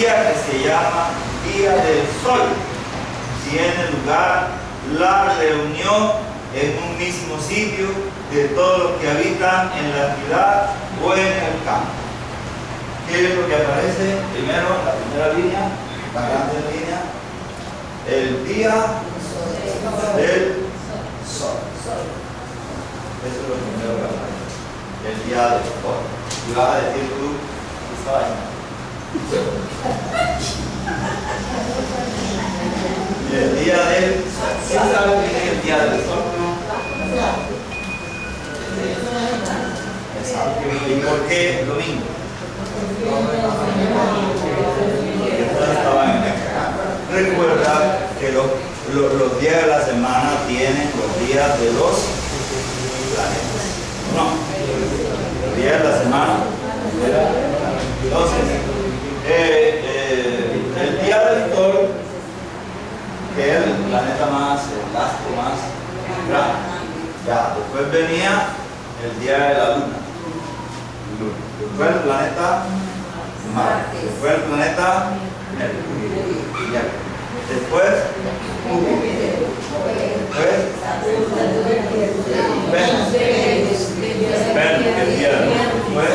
día que se llama Día del Sol, tiene lugar la reunión en un mismo sitio de todos los que habitan en la ciudad o en el campo. ¿Qué es lo que aparece? Primero, la primera línea, la grande línea, el día del sol. Eso es lo primero que aparece, el día del sol. Y vas a decir tú, el día del sol. ¿Quién sabe qué es el día del sol? Exacto. ¿Y por qué el domingo? Recuerda que los días de la semana tienen los días de los planetas. No, los días de la semana. Entonces, el día del sol, que es el planeta más, el astro más grande. Ya, después venía el día de la luna. Después el planeta Marte. Después el planeta Mercurio. Después Júpiter. Después Venus, que es viernes. Después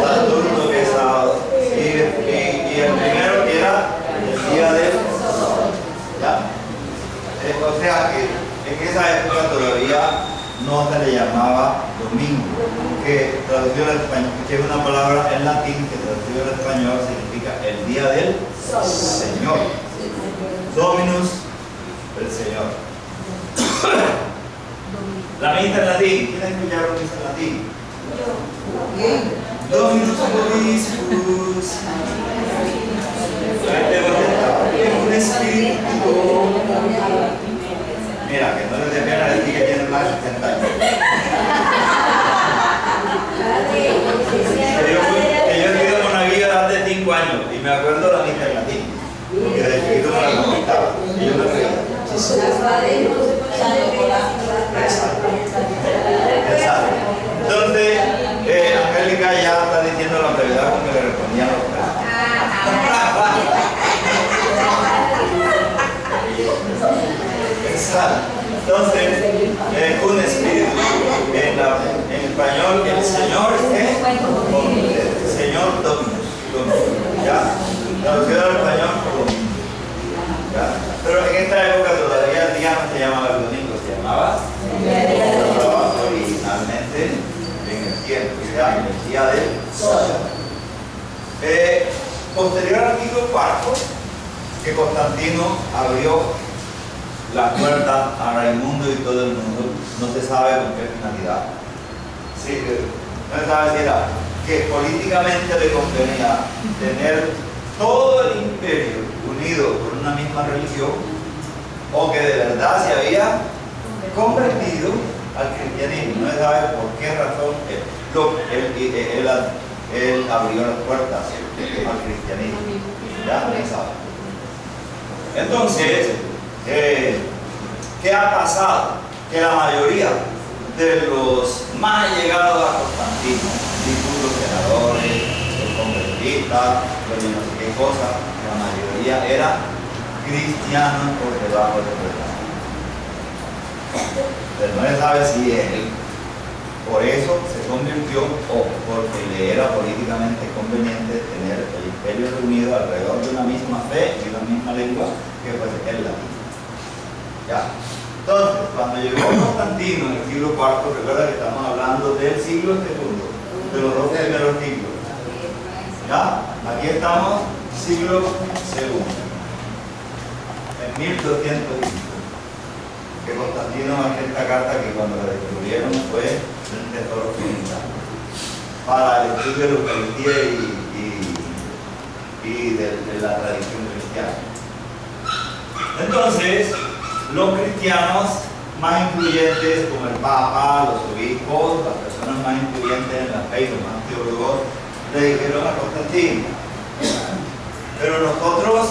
Saturno, que es sábado. Y el primero que era el día del sol. ¿Ya? O sea que en esa época todavía no se le llamaba domingo, que traducido al español, que es una palabra en latín que traducido al español significa el día del Señor. Dominus, el Señor. La misa en latín, ¿quién escucharon misa en latín? Dominus Vobiscus. Un espíritu. Mira, que no les dé pena decir que tienen más de 70 años. Que yo he sido monaguillo de hace 5 años y me acuerdo de la misa en latín. Porque de chiquito me la comentaba y yo me reía. Exacto. Entonces, Angélica ya está diciendo la brevedad con que le respondían los presos. Entonces, un espíritu en español, el Señor es Señor Dominus, ¿ya? Traducido al español como domingo, ¿ya? Pero en esta época todavía el día no se llamaba el domingo, se llamaba originalmente en el tiempo, ya, el día del sol. Posterior al siglo IV, que Constantino abrió la puerta a Raimundo y todo el mundo, no se sabe con qué finalidad. Sí, no se sabe si era que políticamente le convenía tener todo el imperio unido por una misma religión, o que de verdad se había convertido al cristianismo. No se sabe por qué razón él abrió las puertas al cristianismo. Ya no se sabe. Entonces, ¿qué ha pasado? Que la mayoría de los más allegados a Constantino, discípulos, senadores, los convertistas, los de no sé qué cosa, la mayoría eran cristianos por debajo de Constantino. Pero no se sabe si él por eso se convirtió o porque le era políticamente conveniente tener el imperio reunido alrededor de una misma fe y una misma lengua, que pues es el latín. ¿Ya? Entonces, cuando llegó Constantino en el siglo IV, recuerda que estamos hablando del siglo II, de los 2 primeros siglos. ¿Ya? Aquí estamos, siglo II, en 1205, que Constantino hace esta carta que cuando la descubrieron fue un tesoro fundamental para el estudio de la Eucaristía y de la tradición cristiana. Entonces, los cristianos más influyentes, como el Papa, los obispos, las personas más influyentes en la fe y los más teólogos, le dijeron a Constantino: pero nosotros,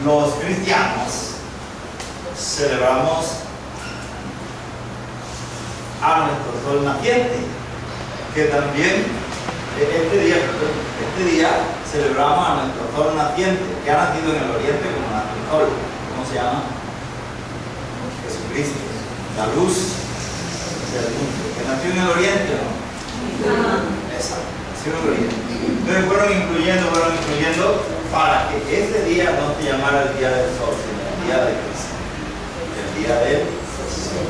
los cristianos, celebramos a nuestro sol naciente, que también este día celebramos a nuestro sol naciente, que ha nacido en el oriente como nuestro sol. ¿Cómo se llama? Jesucristo, la luz del mundo. ¿Que nació en el oriente o no? Exacto, nació en el oriente. Entonces fueron incluyendo para que ese día no se llamara el día del sol, sino el día de Cristo. El día del sol.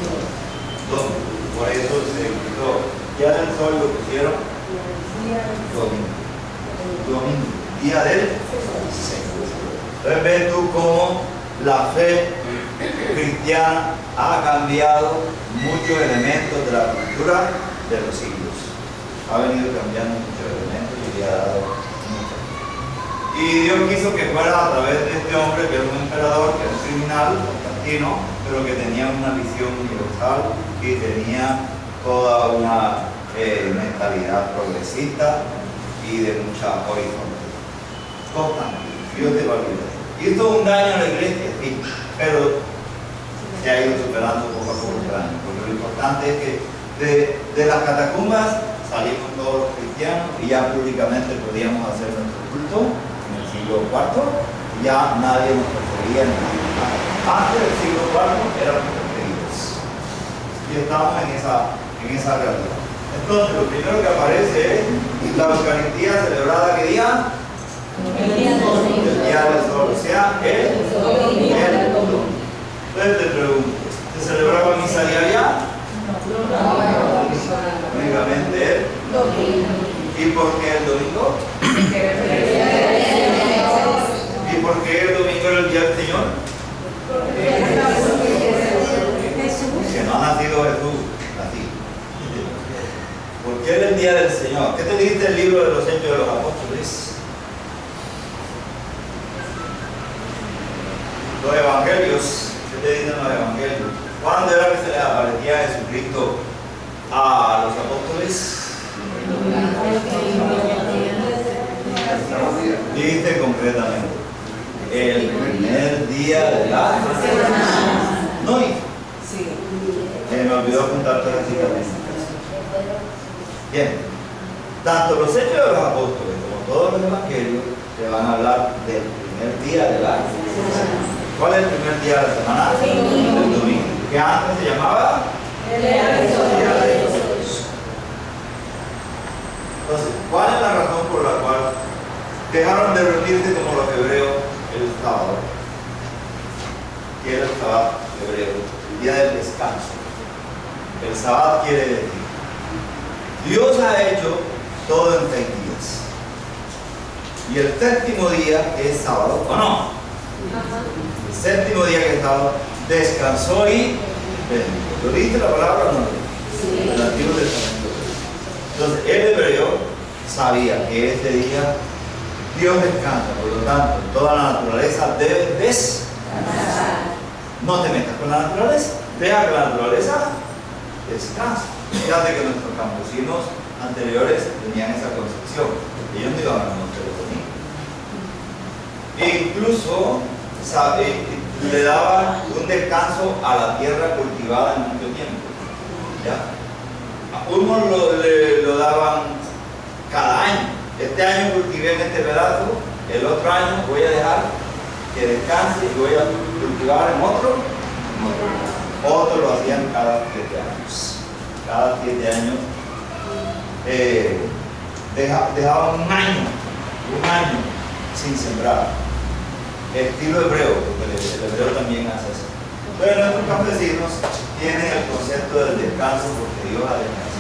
¿Dónde? Por eso se incluyó. Día del sol lo pusieron domingo. Día del sol. Entonces ves tú cómo la fe cristiana ha cambiado muchos elementos de la cultura de los siglos. Ha venido cambiando muchos elementos y le ha dado mucho. Y Dios quiso que fuera a través de este hombre que era un emperador, que era un criminal, Constantino, pero que tenía una visión universal y tenía toda una mentalidad progresista y de mucha horizontalidad. Constantino, Dios de validez. Hizo un daño a la iglesia, sí, pero se ha ido superando poco a poco el daño, porque lo importante es que de las catacumbas salimos todos los cristianos y ya públicamente podíamos hacer nuestro culto en el siglo IV, y ya nadie nos perseguía en el siglo IV. Antes del siglo IV éramos perseguidos y estamos en esa realidad. Entonces lo primero que aparece es la Eucaristía celebrada ¿qué día? El día del sol, o sea, el domingo. Entonces te pregunto, ¿se celebraba misa diaria? Únicamente el domingo. ¿Y por qué el domingo? ¿Y por qué el domingo era el día del Señor? Porque no ha nacido Jesús así. ¿Por qué era el día del Señor? ¿Qué te dice el libro de los Hechos de los Apóstoles? Los evangelios, ¿qué te dicen los evangelios? ¿Cuándo era que se les aparecía a Jesucristo a los apóstoles? Dice concretamente, el primer día de la semana. ¿No? Me olvidó apuntar todas las citas. Bien, tanto los Hechos de los Apóstoles como todos los evangelios te van a hablar del primer día de la semana. ¿Cuál es el primer día de la semana? El domingo. ¿Que antes se llamaba? El día de Dios. Entonces, ¿cuál es la razón por la cual dejaron de reunirse como los hebreos el sábado? ¿Qué era el sábado hebreo? El día del descanso. El sábado quiere decir, Dios ha hecho todo en 6 días. Y el séptimo día es sábado, ¿o no? El séptimo día que es sábado, descansó y bendijo. ¿Lo dice la palabra o no? Sí. El Antiguo Testamento. Entonces, el hebreo sabía que ese día Dios descansa, por lo tanto, toda la naturaleza debe descansar. No te metas con la naturaleza, deja que la naturaleza descanse. Fíjate que nuestros campesinos anteriores tenían esa concepción. Ellos no iban a la noche de domingo. E incluso le daban un descanso a la tierra cultivada en mucho tiempo. ¿Ya? A unos lo daban cada año. Este año cultivé en este pedazo, el otro año voy a dejar que descanse y voy a cultivar en otro. Otros lo hacían cada 7 años. Cada 7 años dejaban un año sin sembrar. Estilo hebreo, porque el hebreo también hace eso. Pero nuestros campesinos tienen el concepto del descanso porque Dios ha descansado.